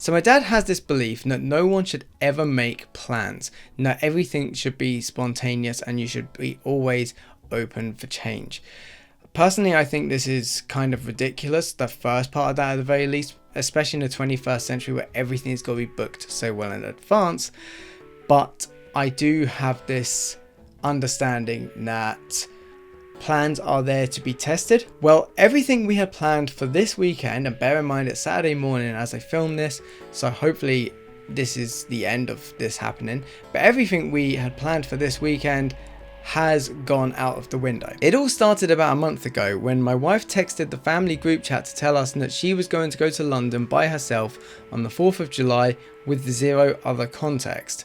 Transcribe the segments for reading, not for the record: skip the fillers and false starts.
So my dad has this belief that no one should ever make plans. No, everything should be spontaneous and you should be always open for change. Personally, I think this is kind of ridiculous, the first part of that at the very least, especially in the 21st century where everything's got to be booked so well in advance. But I do have this understanding that plans are there to be tested. Well, everything we had planned for this weekend, and bear in mind it's Saturday morning as I film this, so hopefully this is the end of this happening, but everything we had planned for this weekend has gone out of the window. It all started about a month ago when my wife texted the family group chat to tell us that she was going to go to London by herself on the 4th of July with zero other context.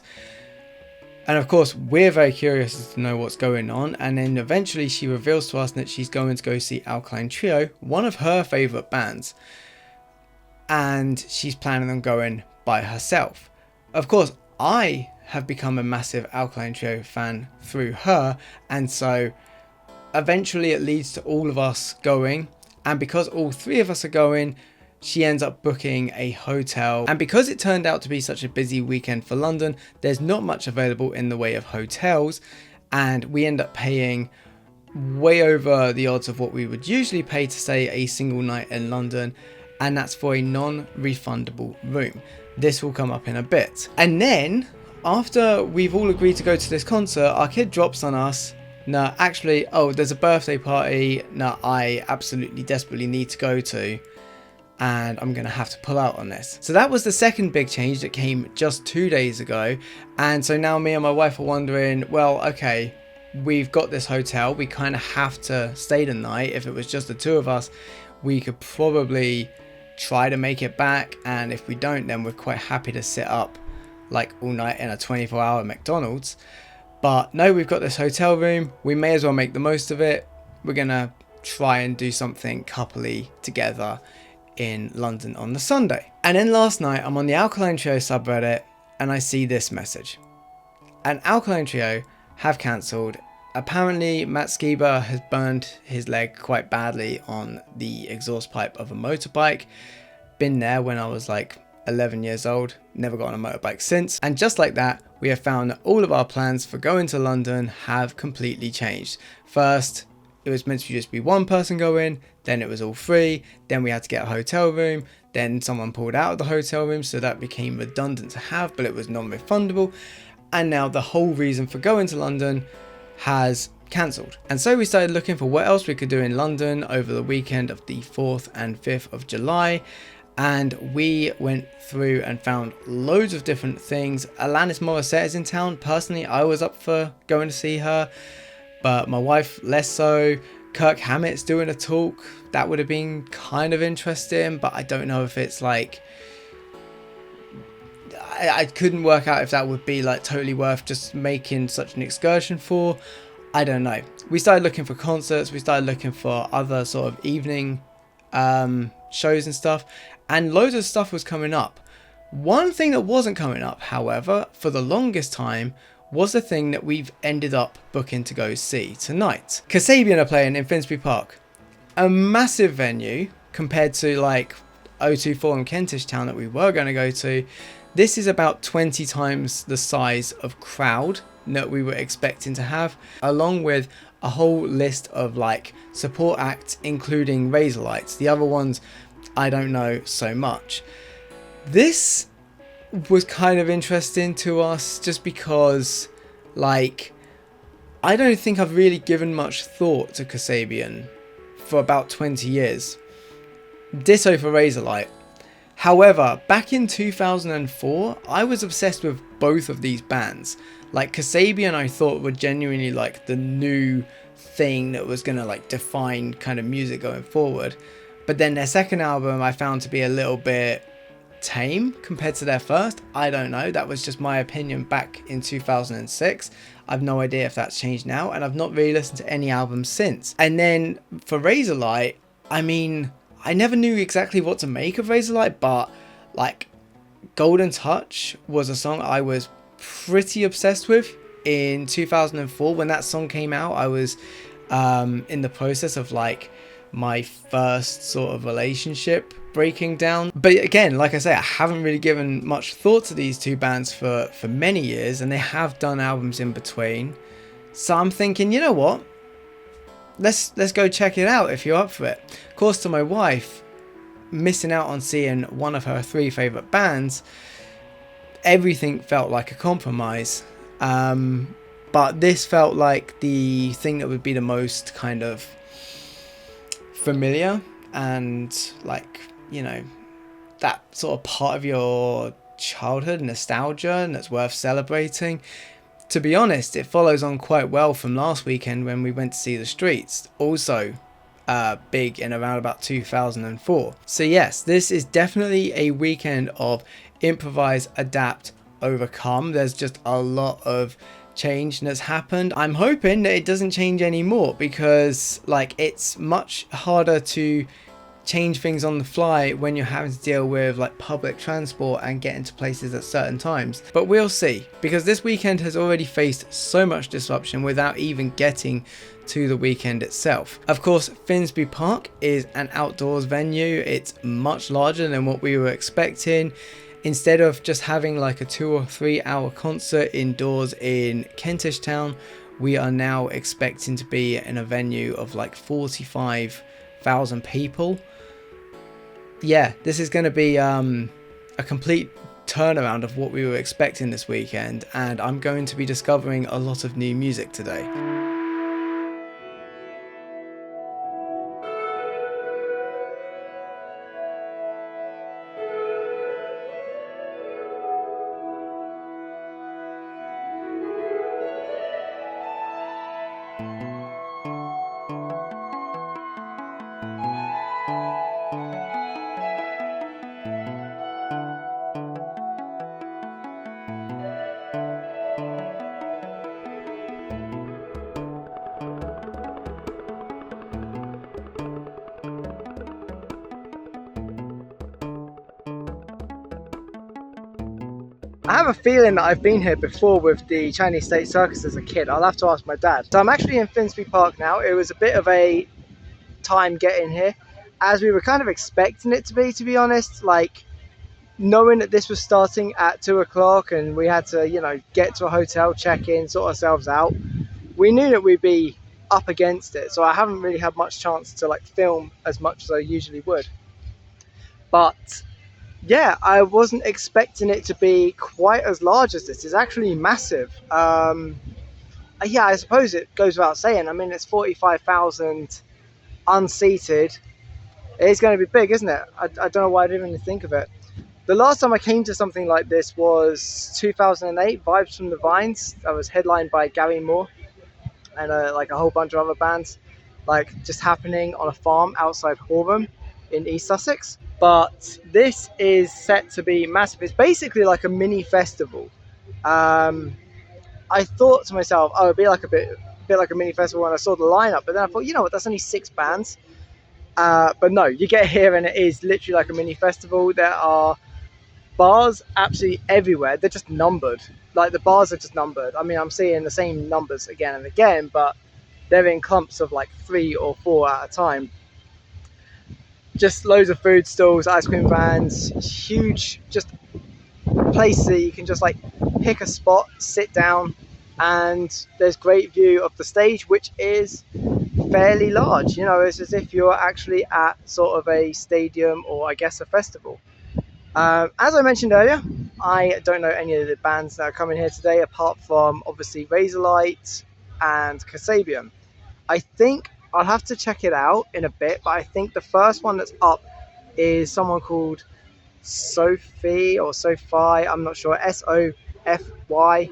And of course, we're very curious to know what's going on, and then eventually she reveals to us that she's going to go see Alkaline Trio, one of her favourite bands, and she's planning on going by herself. Of course, I have become a massive Alkaline Trio fan through her, and so eventually it leads to all of us going, and because all three of us are going, she ends up booking a hotel, and because it turned out to be such a busy weekend for London, there's not much available in the way of hotels, and we end up paying way over the odds of what we would usually pay to stay a single night in London, and that's for a non-refundable room. This will come up in a bit. And then after we've all agreed to go to this concert, our kid drops on us, no, actually, oh, there's a birthday party that I absolutely desperately need to go to, and I'm gonna have to pull out on this. So that was the second big change that came just 2 days ago, and so now me and my wife are wondering, well, okay, we've got this hotel, we kind of have to stay the night. If it was just the two of us, we could probably try to make it back, and if we don't, then we're quite happy to sit up like all night in a 24-hour McDonald's. But no, we've got this hotel room, we may as well make the most of it. We're gonna try and do something coupley together in London on the Sunday. And then last night I'm on the Alkaline Trio subreddit and I see this message. An Alkaline Trio have cancelled. Apparently Matt Skiba has burned his leg quite badly on the exhaust pipe of a motorbike. Been there when I was like 11 years old, never got on a motorbike since. And just like that, we have found that all of our plans for going to London have completely changed. First, it was meant to just be one person going, then it was all three, then we had to get a hotel room, then someone pulled out of the hotel room, so that became redundant to have, but it was non-refundable, and now the whole reason for going to London has cancelled. And so we started looking for what else we could do in London over the weekend of the 4th and 5th of July, and we went through and found loads of different things. Alanis Morissette is in town. Personally, I was up for going to see her, but my wife less so. Kirk Hammett's doing a talk. That would have been kind of interesting, but I don't know if it's like, I couldn't work out if that would be like totally worth just making such an excursion for. I don't know. We started looking for concerts, we started looking for other sort of evening shows and stuff, and loads of stuff was coming up. One thing that wasn't coming up, however, for the longest time, was the thing that we've ended up booking to go see tonight. Kasabian are playing in Finsbury Park, a massive venue compared to like O2 Forum Kentish Town that we were going to go to. This is about 20 times the size of crowd that we were expecting to have, along with a whole list of like support acts, including Razorlight. The other ones I don't know so much. This was kind of interesting to us just because, like, I don't think I've really given much thought to Kasabian for about 20 years. Ditto for Razorlight. However, back in 2004, I was obsessed with both of these bands. Like, Kasabian I thought were genuinely like the new thing that was gonna like define kind of music going forward. But then their second album I found to be a little bit tame compared to their first. I don't know, that was just my opinion back in 2006. I've no idea if that's changed now, and I've not really listened to any albums since. And then for Razorlight, I mean, I never knew exactly what to make of Razorlight, but like Golden Touch was a song I was pretty obsessed with in 2004. When that song came out, I was in the process of like my first sort of relationship breaking down. But again, like I say, I haven't really given much thought to these two bands for many years, and they have done albums in between. So I'm thinking, you know what? Let's go check it out if you're up for it. Of course, to my wife, missing out on seeing one of her 3 favourite bands, everything felt like a compromise. But this felt like the thing that would be the most kind of familiar and like, you know, that sort of part of your childhood nostalgia, and that's worth celebrating. To be honest, it follows on quite well from last weekend when we went to see The Streets, also big in around about 2004. So yes, this is definitely a weekend of improvise, adapt, overcome. There's just a lot of change that's happened. I'm hoping that it doesn't change anymore, because like it's much harder to change things on the fly when you're having to deal with like public transport and get into places at certain times. But we'll see, because this weekend has already faced so much disruption without even getting to the weekend itself. Of course, Finsbury Park is an outdoors venue. It's much larger than what we were expecting. Instead of just having like a 2 or 3 hour concert indoors in Kentish Town, we are now expecting to be in a venue of like 45,000 people. Yeah, this is going to be a complete turnaround of what we were expecting this weekend, and I'm going to be discovering a lot of new music today. I have a feeling that I've been here before with the Chinese State Circus as a kid. I'll have to ask my dad. So I'm actually in Finsbury Park now. It was a bit of a time getting here, as we were kind of expecting it to be honest. Like, knowing that this was starting at 2 o'clock and we had to, you know, get to a hotel, check in, sort ourselves out, we knew that we'd be up against it. So I haven't really had much chance to like film as much as I usually would. But yeah, I wasn't expecting it to be quite as large as this. It's actually massive. Yeah, I suppose it goes without saying. I mean, it's 45,000 unseated. It's going to be big, isn't it? I don't know why I didn't even think of it. The last time I came to something like this was 2008, Vibes from the Vines. That was headlined by Gary Moore and like a whole bunch of other bands, like just happening on a farm outside Horsham in East Sussex. But this is set to be massive. It's basically like a mini festival. I thought to myself, oh, it'd be like a bit like a mini festival when I saw the lineup. But then I thought, you know what, that's only 6 bands. But no, you get here and it is literally like a mini festival. There are bars absolutely everywhere. They're just numbered. Like, the bars are just numbered. I mean, I'm seeing the same numbers again and again, but they're in clumps of like 3 or 4 at a time. Just loads of food stalls, ice cream vans, huge just place that you can just like pick a spot, sit down, and there's great view of the stage, which is fairly large. You know, it's as if you're actually at sort of a stadium, or I guess a festival. As I mentioned earlier, I don't know any of the bands that are coming here today, apart from obviously Razorlight and Kasabian. I think I'll have to check it out in a bit, but I think the first one that's up is someone called SOFY or SOFY, I'm not sure, SOFY.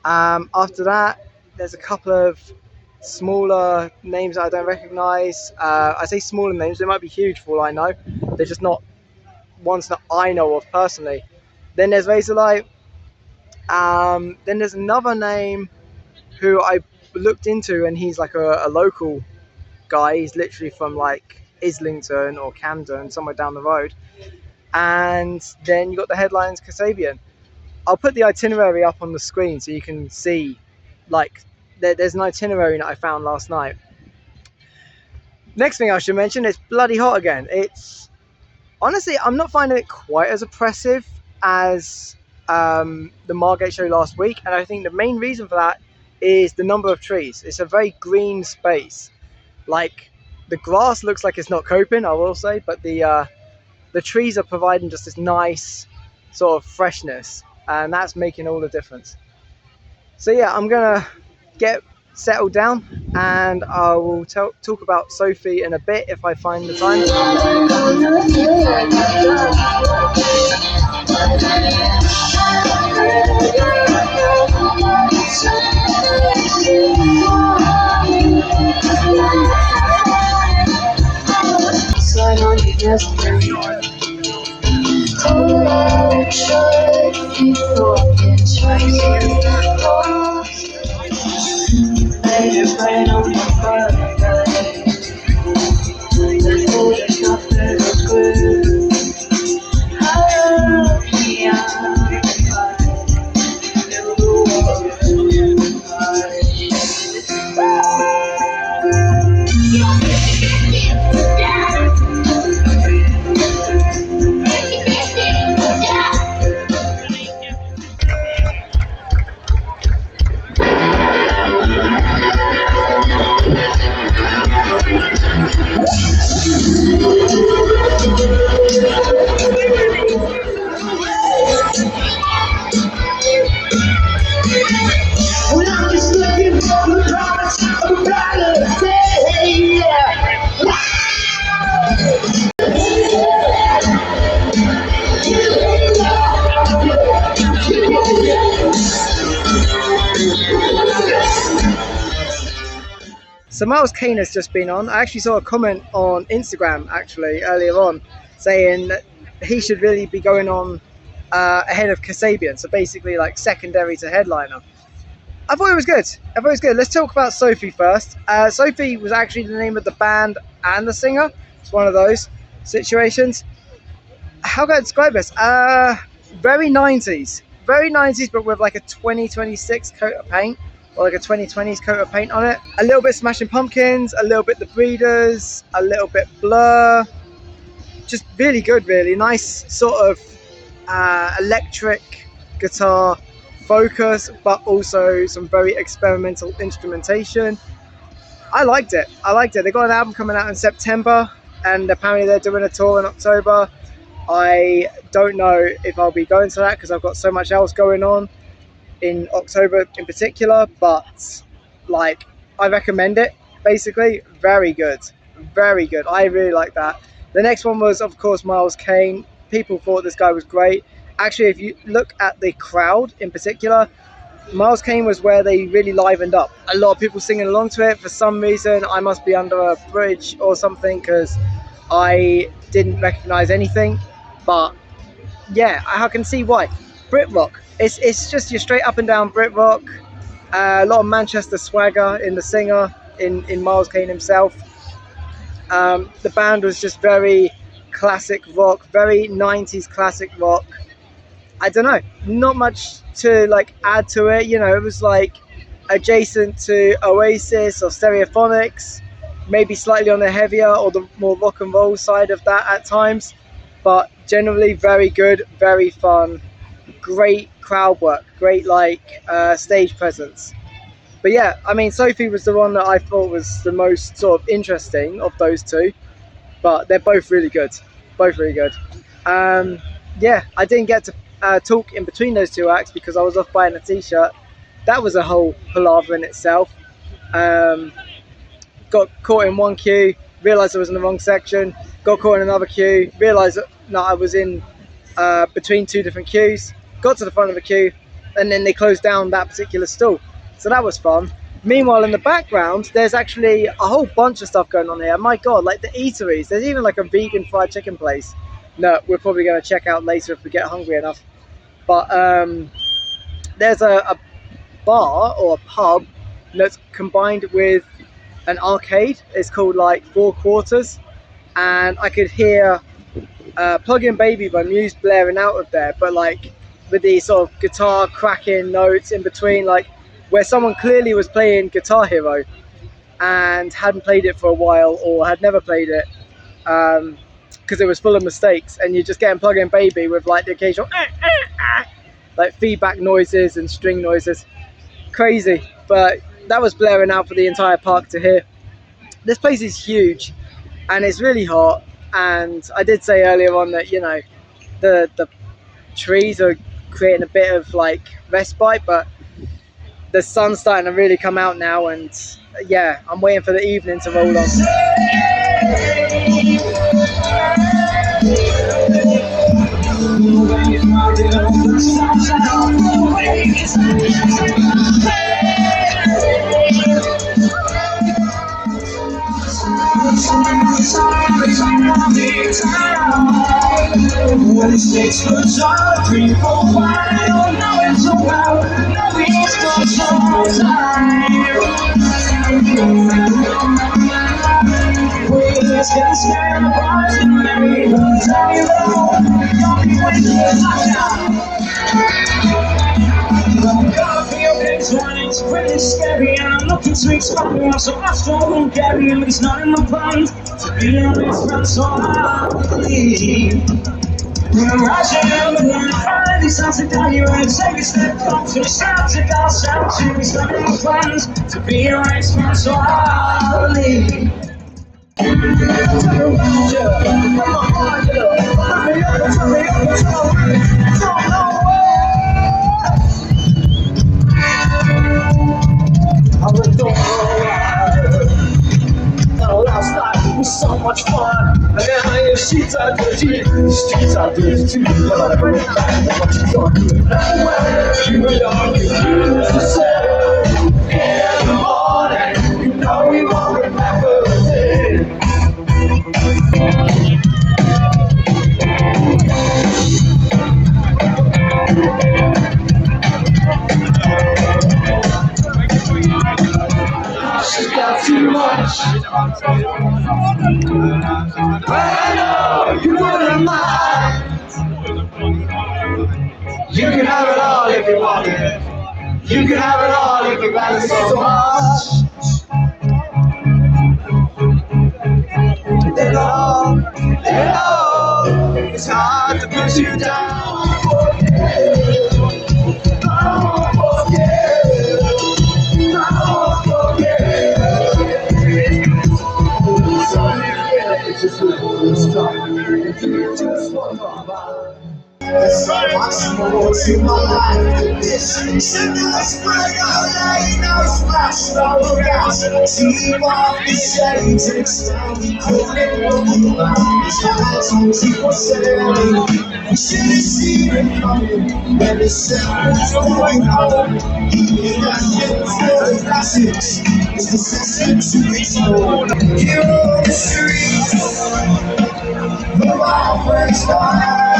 After that, there's a couple of smaller names that I don't recognise. I say smaller names, they might be huge for all I know. They're just not ones that I know of personally. Then there's Razorlight. Then there's another name who I looked into, and he's like a local guy. He's literally from like Islington or Camden, somewhere down the road. And then you got the headlines, Kasabian. I'll put the itinerary up on the screen so you can see, like, there's an itinerary that I found last night. Next thing I should mention, it's bloody hot again. It's honestly, I'm not finding it quite as oppressive as the Margate show last week, and I think the main reason for that is the number of trees. It's a very green space. Like, the grass looks like it's not coping, I will say, but the trees are providing just this nice sort of freshness, and that's making all the difference. So yeah, I'm gonna get settled down, and I will talk about SOFY in a bit if I find the time. So Miles Kane has just been on. I actually saw a comment on Instagram actually earlier on saying that he should really be going on ahead of Kasabian, so basically like secondary to headliner. I thought it was good. I thought it was good. Let's talk about SOFY first. SOFY was actually the name of the band and the singer. It's one of those situations. How can I describe this? Very 90s. Very 90s, but with like a 2026 coat of paint. Or like a 2020s coat of paint on it. A little bit Smashing Pumpkins, a little bit The Breeders, a little bit Blur. Just really good, really. Nice sort of electric guitar focus, but also some very experimental instrumentation. I liked it. They got an album coming out in September, and apparently they're doing a tour in October. I don't know if I'll be going to that because I've got so much else going on in October in particular, but like, I recommend it. Basically, very good. I really like that. The next one was, of course, Miles Kane. People thought this guy was great. Actually, if you look at the crowd in particular, Miles Kane was where they really livened up. A lot of people singing along to it. For some reason, I must be under a bridge or something because I didn't recognize anything. But yeah, I can see why. Brit rock. It's just your straight up and down Brit rock. A lot of Manchester swagger in the singer, in Miles Kane himself. The band was just very classic rock, very 90s classic rock. I don't know, not much to like add to it. You know, it was like adjacent to Oasis or Stereophonics, maybe slightly on the heavier or the more rock and roll side of that at times, but generally very good, very fun, great crowd work, great like stage presence. But yeah, I mean, SOFY was the one that I thought was the most sort of interesting of those two, but they're both really good. Yeah, I didn't get to talk in between those two acts because I was off buying a t-shirt. That was a whole palaver in itself. Got caught in one queue, realised I was in the wrong section, got caught in another queue, realised that I was in between two different queues, got to the front of the queue, and then they closed down that particular stall. So that was fun. Meanwhile, in the background, there's actually a whole bunch of stuff going on here. My God, like the eateries. There's even like a vegan fried chicken place. No, we're probably going to check out later if we get hungry enough. But there's a bar or a pub that's combined with an arcade. It's called like Four Quarters. And I could hear Plug In Baby by Muse blaring out of there, but like with these sort of guitar cracking notes in between, like where someone clearly was playing Guitar Hero. and hadn't played it for a while or had never played it because it was full of mistakes, and you're just getting Plug-in Baby with like the occasional like feedback noises and string noises. Crazy, but that was blaring out for the entire park to hear. This place is huge and it's really hot, and I did say earlier on that, you know, the trees are creating a bit of like respite, but the sun's starting to really come out now, and yeah, I'm waiting for the evening to roll on. When it takes for time, 3, 4, 5, I don't know it so well. No, it's for some time. Please get scared of us and maybe we'll tell you don't be wasting your time. It's pretty scary and I'm looking to expand me. I'm so strong and Gary, and it's not in my plans to be honest, man, so I believe. When I'm rising up and then I find these sounds to down, you're gonna take a step back to the sound to go sound to. It's not in my plans to be honest, man, so I believe. I went through last night was so much fun, and now your sheets are dirty, the streets are dirty too. But I'm bringing back what you don't do anyway. You and all you do is to say in the morning, you know we won't remember the day. She's got too much. But I know you wouldn't mind. You can have it all if you want it. You can have it all if you value so much. They know it's hard to push you down. There's so much more to my life than this. Similar spray, no lane, no splash, no gas. Team off the shades and extend. Couldn't walk around. Shots on people saying you should have seen it coming. When the sound's going home, even that shit for the classics. It's the system to explore. Here on the streets, the wild friends die.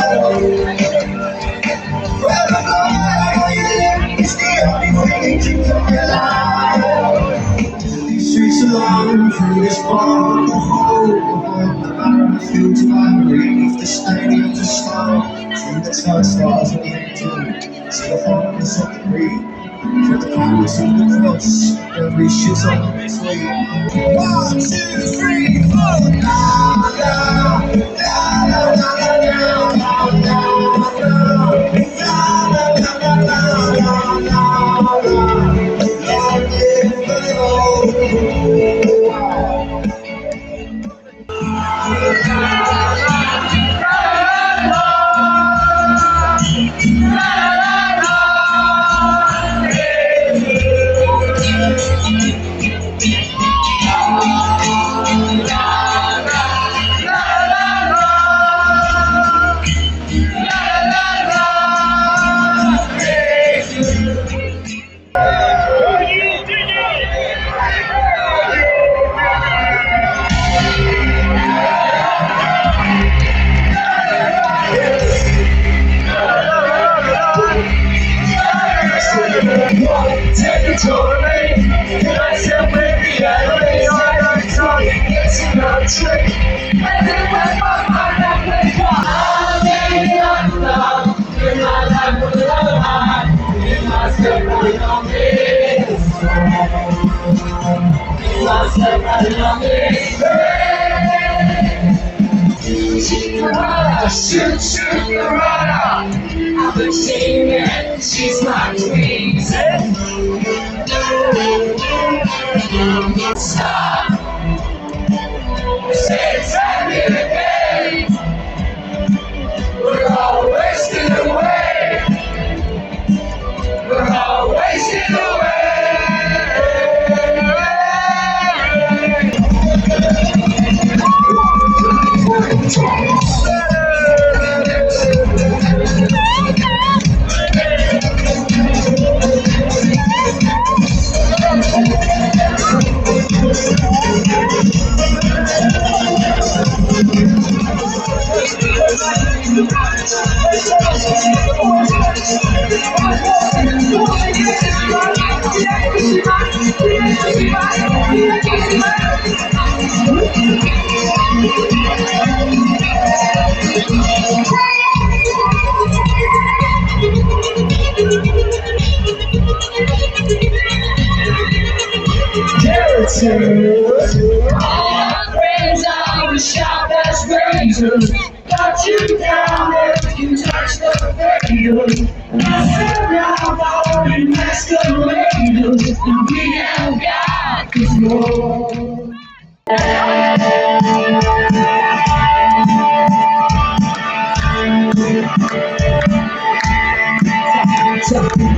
Well, the blood you live is the only thing that keeps them alive. These streets alone, through this bar, the whole of the battlefields vibrate. If the stadiums are slow, through the turnstiles of the engine, to the hardness of the breed. For the kindness of the cross, every shit's on its way. 1, 2, 3, 4. La la la la la la la la la. Shoot the runner, shoot the runner. I've been singing, she's my queen. Stop. Say tell me again. We're all wasting away. We're all wasting away. All my friends are as sharp as razors. Got you down if you touch the fader. Mess around all the masqueraders. And we have got control.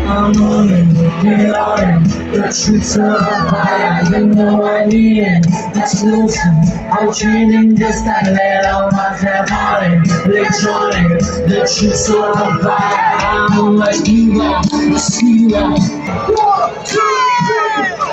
I'm on it, get on it. The truth's so high, you know I need it. Exclusive, I'm training just that little my harmonic. Electronic, the truth's so high. I'm like Skiba, Skiba. 1, 2, 3.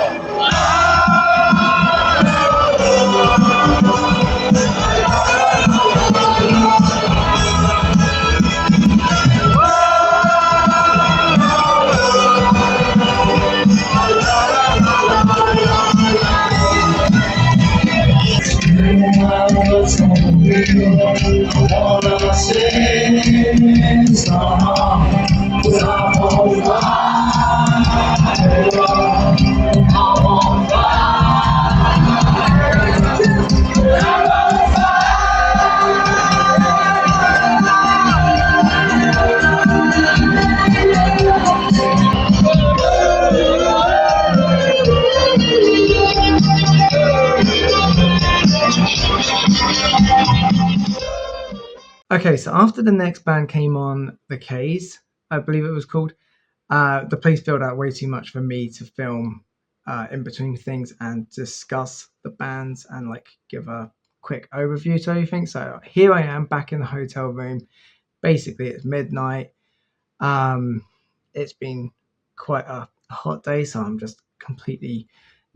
All the sins I'm on fire. I'm on Okay, so after the next band came on, the K's, I believe it was called, the place filled out way too much for me to film in between things and discuss the bands and like give a quick overview to everything. So here I am back in the hotel room. Basically, it's midnight. It's been quite a hot day, so I'm just completely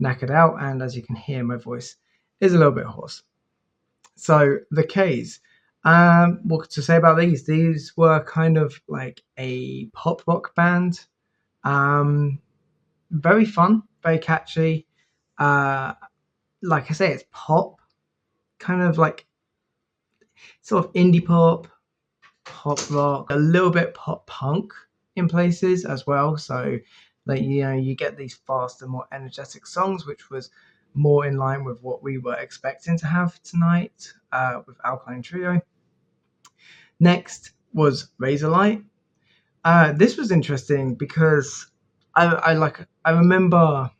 knackered out. And as you can hear, my voice is a little bit hoarse. So the K's. What to say about these? These were kind of like a pop rock band. Very fun, very catchy. Like I say, it's pop, kind of like sort of indie pop, pop rock, a little bit pop punk in places as well. So, like, you know, you get these faster, more energetic songs, which was more in line with what we were expecting to have tonight with Alkaline Trio. Next was Razorlight. This was interesting because I remember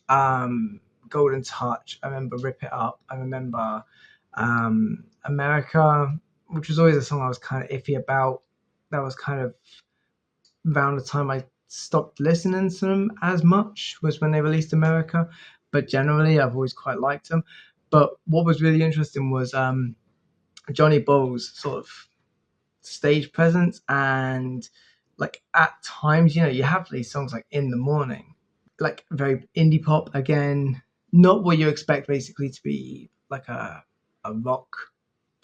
Golden Touch. I remember Rip It Up. I remember America, which was always a song I was kind of iffy about. That was kind of around the time I stopped listening to them as much, was when they released America. But generally, I've always quite liked them. But what was really interesting was Johnny Ball's sort of stage presence, and like at times, you know, you have these songs like In the Morning, like very indie pop again, not what you expect basically to be like a rock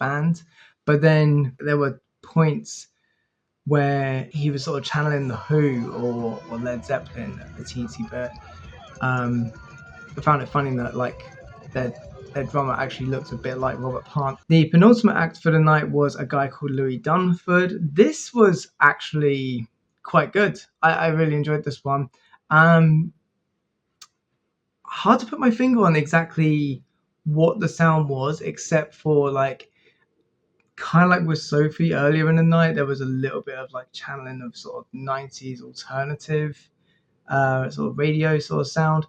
band. But then there were points where he was sort of channeling the Who or Led Zeppelin a teensy bit. I found it funny that like their drummer actually looked a bit like Robert Plant. The penultimate act for the night was a guy called Louis Dunford. This was actually quite good. I really enjoyed this one. hard to put my finger on exactly what the sound was, except for like kind of like with SOFY earlier in the night, there was a little bit of like channeling of sort of 90s alternative sort of radio sort of sound.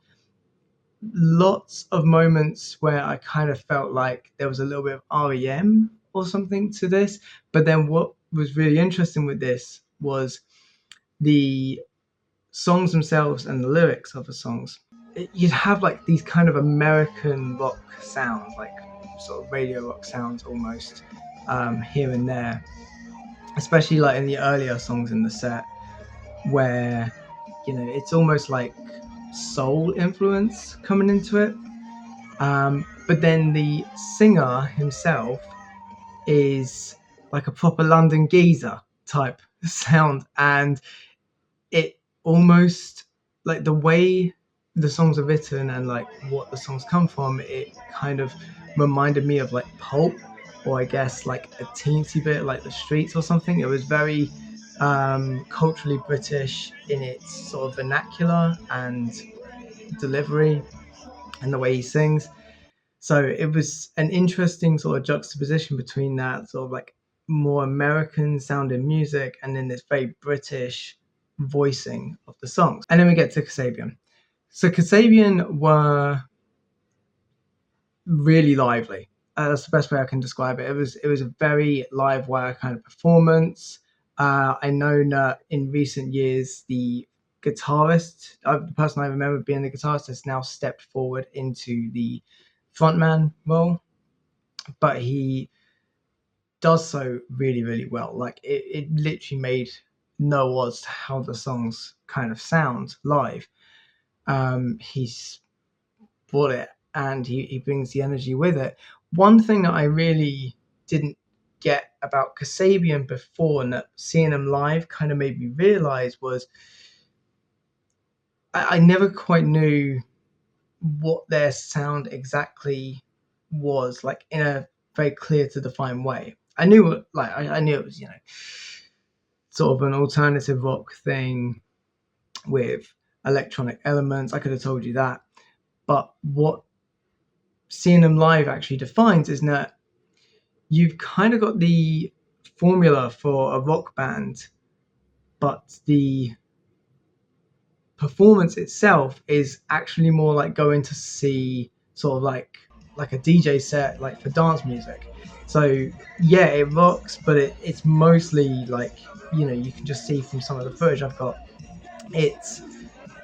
Lots of moments where I kind of felt like there was a little bit of REM or something to this. But then what was really interesting with this was the songs themselves and the lyrics of the songs. You'd have like these kind of American rock sounds, like sort of radio rock sounds almost, here and there, especially like in the earlier songs in the set, where it's almost like soul influence coming into it. But then the singer himself is like a proper London geezer type sound, and it almost, like the way the songs are written and like what the songs come from, it kind of reminded me of like Pulp, or I guess like a teensy bit like The Streets or something. It was very culturally British in its sort of vernacular and delivery and the way he sings. So it was an interesting sort of juxtaposition between that sort of like more American sounding music and then this very British voicing of the songs. And then we get to Kasabian. So Kasabian were really lively. That's the best way I can describe it. It was a very live wire kind of performance. I know that in recent years, the guitarist, the person I remember being the guitarist, has now stepped forward into the frontman role, but he does so really, really well. Like it literally made no odds to how the songs kind of sound live. He's brought it, and he brings the energy with it. One thing that I really didn't get about Kasabian before, and that seeing him live kind of made me realize, was I never quite knew what their sound exactly was, like in a very clear to define way. I knew I knew it was, sort of an alternative rock thing with electronic elements. I could have told you that. But what seeing them live actually defines is that you've kind of got the formula for a rock band, but the performance itself is actually more like going to see sort of like a DJ set, like for dance music. So yeah, it rocks, but it's mostly like, you can just see from some of the footage I've got, it's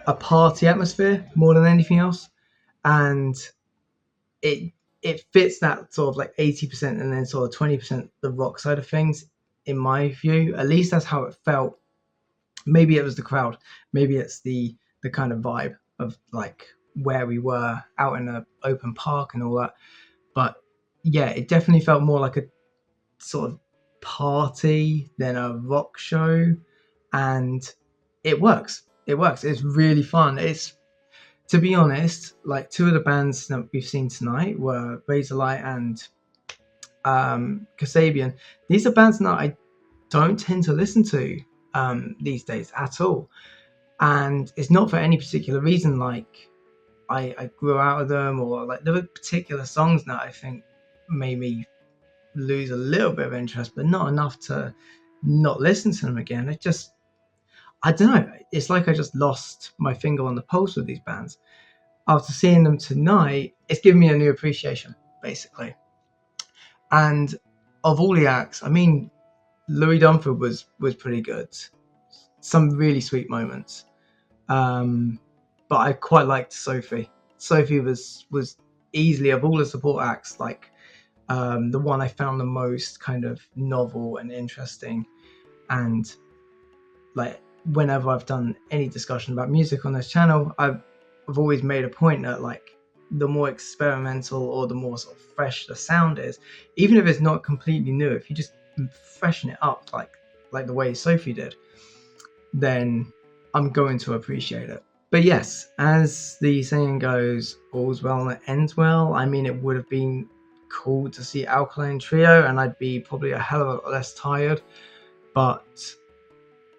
a party atmosphere more than anything else. And it fits that sort of like 80% and then sort of 20% the rock side of things, in my view. At least that's how it felt. Maybe it was the crowd, maybe it's the kind of vibe of like where we were out in an open park and all that. But yeah, it definitely felt more like a sort of party than a rock show, and it works. It's really fun. It's, to be honest, like two of the bands that we've seen tonight were Razorlight and Kasabian. These are bands that I don't tend to listen to these days at all, and it's not for any particular reason. Like I grew out of them, or like there were particular songs that I think made me lose a little bit of interest, but not enough to not listen to them again. It just, I don't know, it's like I just lost my finger on the pulse with these bands. After seeing them tonight, it's given me a new appreciation, basically. And of all the acts, I mean, Louis Dunford was pretty good. Some really sweet moments. But I quite liked SOFY. SOFY was easily, of all the support acts, like the one I found the most kind of novel and interesting. And like whenever I've done any discussion about music on this channel, I've always made a point that like the more experimental or the more sort of fresh the sound is, even if it's not completely new, if you just freshen it up like the way SOFY did, then I'm going to appreciate it. But yes, as the saying goes, all's well that ends well. I mean, it would have been cool to see Alkaline Trio, and I'd be probably a hell of a lot less tired. But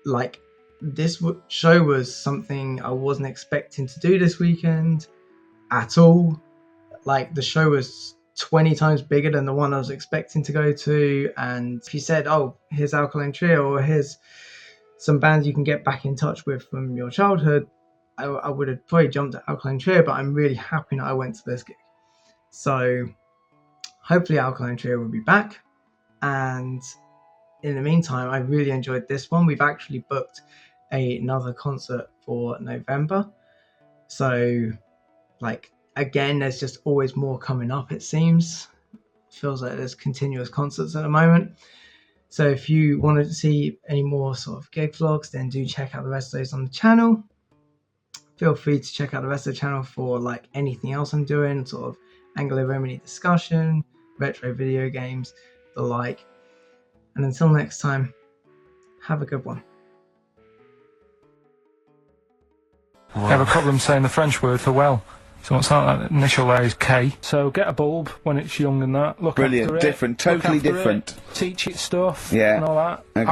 like, this show was something I wasn't expecting to do this weekend, at all. Like, the show was 20 times bigger than the one I was expecting to go to. And if you said, oh, here's Alkaline Trio, or here's some bands you can get back in touch with from your childhood, I would have probably jumped at Alkaline Trio, but I'm really happy that I went to this gig. So hopefully Alkaline Trio will be back. And in the meantime, I really enjoyed this one. We've actually booked another concert for November. So, like, again, there's just always more coming up, it seems. Feels like there's continuous concerts at the moment. So if you wanted to see any more sort of gig vlogs, then do check out the rest of those on the channel. Feel free to check out the rest of the channel for like anything else I'm doing, sort of Anglo-Romany discussion, retro video games, the like. And until next time, have a good one. I have a problem saying the French word for well. So what's that initial there is K. So get a bulb when it's young and that. Look Brilliant, after it. different, totally Look after different. It, teach it stuff Yeah. and all that. Okay.